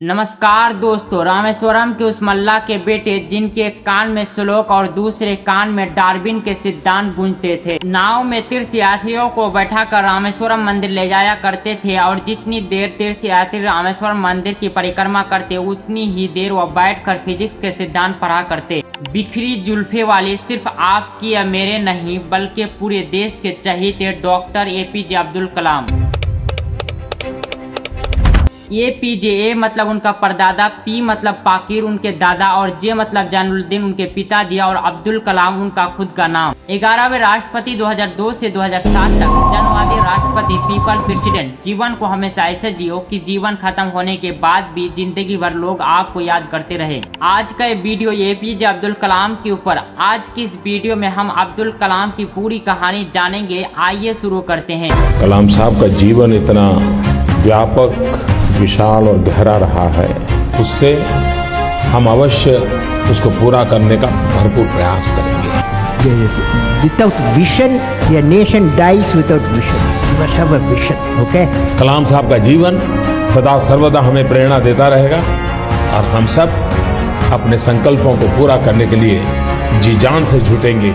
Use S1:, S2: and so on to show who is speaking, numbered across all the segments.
S1: नमस्कार दोस्तों, रामेश्वरम के उस मल्ला के बेटे जिनके एक कान में श्लोक और दूसरे कान में डार्विन के सिद्धांत गूंजते थे, नाव में तीर्थयात्रियों को बैठाकर रामेश्वरम मंदिर ले जाया करते थे और जितनी देर तीर्थयात्री रामेश्वरम मंदिर की परिक्रमा करते उतनी ही देर वह बैठकर फिजिक्स के सिद्धांत पढ़ा करते। बिखरी जुल्फे वाले सिर्फ आपकी या मेरे नहीं बल्कि पूरे देश के चहेते doctor APJ Abdul Kalam. APJ, ए मतलब उनका परदादा, P मतलब पाकिर उनके दादा और J मतलब जैनुलब्दीन उनके पिताजी और अब्दुल कलाम उनका खुद का नाम। 11वें राष्ट्रपति 2002 से 2007 तक, जनवादी राष्ट्रपति, पीपल प्रेसिडेंट। जीवन को हमेशा ऐसे जियो कि जीवन खत्म होने के बाद भी जिंदगी भर लोग आपको याद करते रहे। आज का ये वीडियो APJ अब्दुल कलाम के ऊपर। आज की इस वीडियो में हम अब्दुल कलाम की पूरी कहानी जानेंगे। आइए शुरू करते हैं।
S2: कलाम साहब का जीवन इतना व्यापक, विशाल और गहरा रहा है, उससे हम अवश्य उसको पूरा करने का भरपूर प्रयास करेंगे।
S3: Without vision, a nation dies without vision. You must have a vision, okay?
S2: कलाम साहब का जीवन सदा सर्वदा हमें प्रेरणा देता रहेगा और हम सब अपने संकल्पों को पूरा करने के लिए जी जान से जुटेंगे।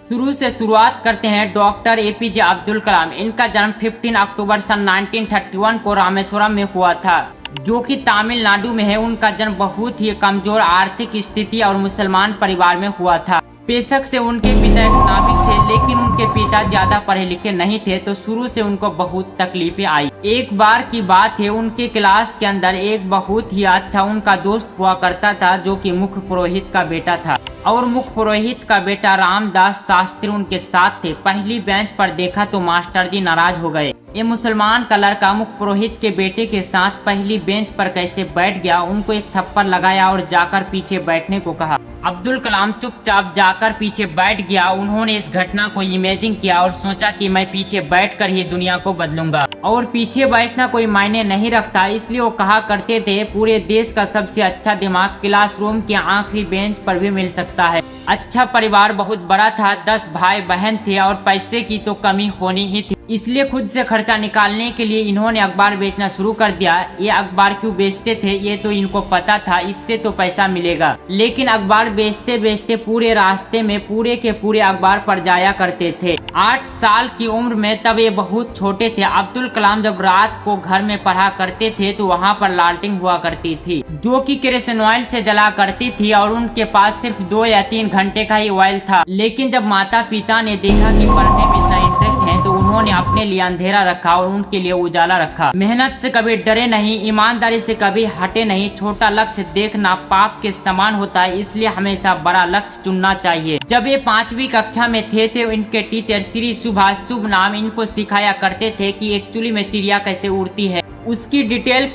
S1: शुरू से शुरुआत करते हैं। डॉक्टर APJ अब्दुल कलाम, इनका जन्म 15 अक्टूबर सन 1931 को रामेश्वरम में हुआ था, जो कि तमिलनाडु में है। उनका जन्म बहुत ही कमजोर आर्थिक स्थिति और मुसलमान परिवार में हुआ था। बेशक से उनके पिता एक नाविक थे, लेकिन उनके पिता ज्यादा पढ़े लिखे नहीं थे, तो शुरू से उनको बहुत तकलीफें आई। एक बार की बात है, उनके क्लास के अंदर एक बहुत ही अच्छा उनका दोस्त हुआ करता था, जो कि मुख्य पुरोहित का बेटा था और मुख्य पुरोहित का बेटा रामदास शास्त्री उनके साथ थे। पहली बेंच पर देखा तो मास्टर जी नाराज हो गए। ये मुसलमान का लड़का मुख्य पुरोहित के बेटे के साथ पहली बेंच पर कैसे बैठ गया। उनको एक थप्पड़ लगाया और जाकर पीछे बैठने को कहा। अब्दुल कलाम चुपचाप जाकर पीछे बैठ गया। उन्होंने इस घटना को इमेजिन किया और सोचा कि मैं पीछे बैठकर ही दुनिया को बदलूंगा। और पीछे बैठना कोई मायने नहीं रखता, इसलिए वो कहा करते थे पूरे देश का सबसे अच्छा दिमाग क्लासरूम के आखिरी बेंच पर भी मिल सकता है। अच्छा परिवार बहुत बड़ा था, 10 भाई बहन थे और पैसे की तो कमी होनी ही थी, इसलिए खुद से खर्चा निकालने के लिए इन्होंने अखबार बेचना शुरू कर दिया। ये अखबार क्यों बेचते थे ये तो इनको पता था, इससे तो पैसा मिलेगा। लेकिन अखबार बेचते बेचते पूरे रास्ते में पूरे के पूरे अखबार पर जाया करते थे। 8 साल की उम्र में, तब ये बहुत छोटे थे। अब्दुल कलाम जब रात को घर में पढ़ा करते थे तो वहाँ पर लालटेन हुआ करती थी, जो कि केरोसिन ऑयल से जला करती थी और उनके पास सिर्फ 2 या 3 घंटे का ही ऑयल था। लेकिन जब माता पिता ने देखा कि पढ़ने में इतना इंटरेस्ट है, तो उन्होंने अपने लिए अंधेरा रखा और उनके लिए उजाला रखा। मेहनत से कभी डरे नहीं, ईमानदारी से कभी हटे नहीं। छोटा लक्ष्य देखना पाप के समान होता है, इसलिए हमेशा बड़ा लक्ष्य चुनना चाहिए। जब ये 5वीं कक्षा में थे इनके टीचर श्री सुभाष शुभ नाम इनको सिखाया करते थे कि एक चुली में चिड़िया कैसे उड़ती है, उसकी डिटेल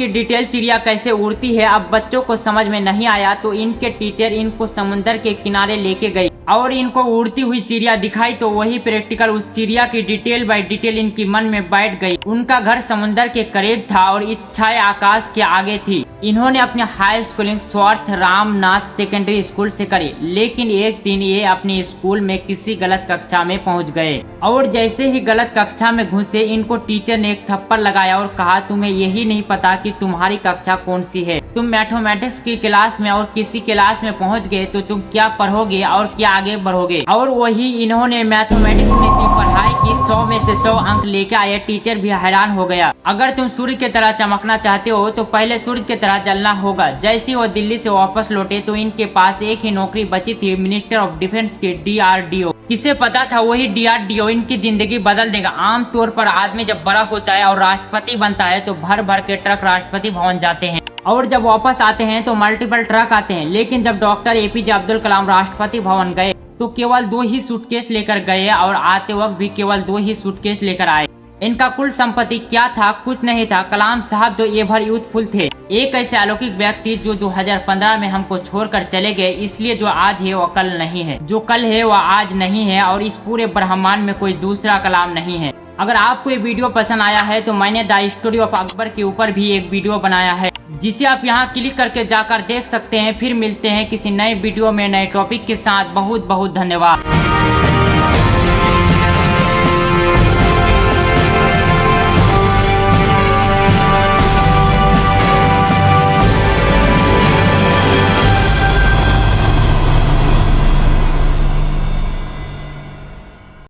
S1: चिड़िया कैसे उड़ती है। अब बच्चों को समझ में नहीं आया तो इनके टीचर इनको समुद्र के किनारे लेके गए और इनको उड़ती हुई चिड़िया दिखाई, तो वही प्रैक्टिकल उस चिड़िया की डिटेल बाय डिटेल इनकी मन में बैठ गई। उनका घर समुद्र के करीब था और इच्छाएं आकाश के आगे थी। इन्होंने अपनी हाई स्कूलिंग स्वार्थ रामनाथ सेकेंडरी स्कूल से करी, लेकिन एक दिन ये अपने स्कूल में किसी गलत कक्षा में पहुंच गए और जैसे ही गलत कक्षा में घुसे, इनको टीचर ने एक थप्पड़ लगाया और कहा, तुम्हें यही नहीं पता कि तुम्हारी कक्षा कौन सी है? तुम मैथमेटिक्स की क्लास में और किसी क्लास में पहुंच गए तो तुम क्या पढ़ोगे और क्या आगे बढ़ोगे? और वही इन्होंने मैथमेटिक्स में इतनी पढ़ाई की 100 में से 100 अंक लेके आए। टीचर भी हैरान हो गया। अगर तुम सूर्य की तरह चमकना चाहते हो तो पहले सूर्य की तरह जलना होगा। जैसे वो दिल्ली से वापस लौटे तो इनके पास एक ही नौकरी बची थी, मिनिस्टर ऑफ डिफेंस की, DRDO। किसे पता था वही DRDO इनकी जिंदगी बदल देगा। आमतौर पर आदमी जब बड़ा होता है और राष्ट्रपति बनता है तो भर भर के ट्रक राष्ट्रपति भवन जाते हैं और जब वापस आते हैं तो मल्टीपल ट्रक आते हैं। लेकिन जब डॉक्टर APJ अब्दुल कलाम राष्ट्रपति भवन गए तो केवल 2 ही सूटकेस लेकर गए और आते वक्त भी केवल 2 ही सूटकेस लेकर आए। इनका कुल संपत्ति क्या था? कुछ नहीं था। कलाम साहब तो एवर यूथफुल थे, एक ऐसे अलौकिक व्यक्ति जो 2015 में हमको छोड़कर चले गए। इसलिए जो आज है वो कल नहीं है, जो कल है वो आज नहीं है और इस पूरे ब्रह्मांड में कोई दूसरा कलाम नहीं है। अगर आपको ये वीडियो पसंद आया है तो मैंने द स्टोरी ऑफ अकबर के ऊपर भी एक वीडियो बनाया है, जिसे आप यहाँ क्लिक करके जाकर देख सकते हैं। फिर मिलते हैं किसी नए वीडियो में नए टॉपिक के साथ। बहुत बहुत धन्यवाद।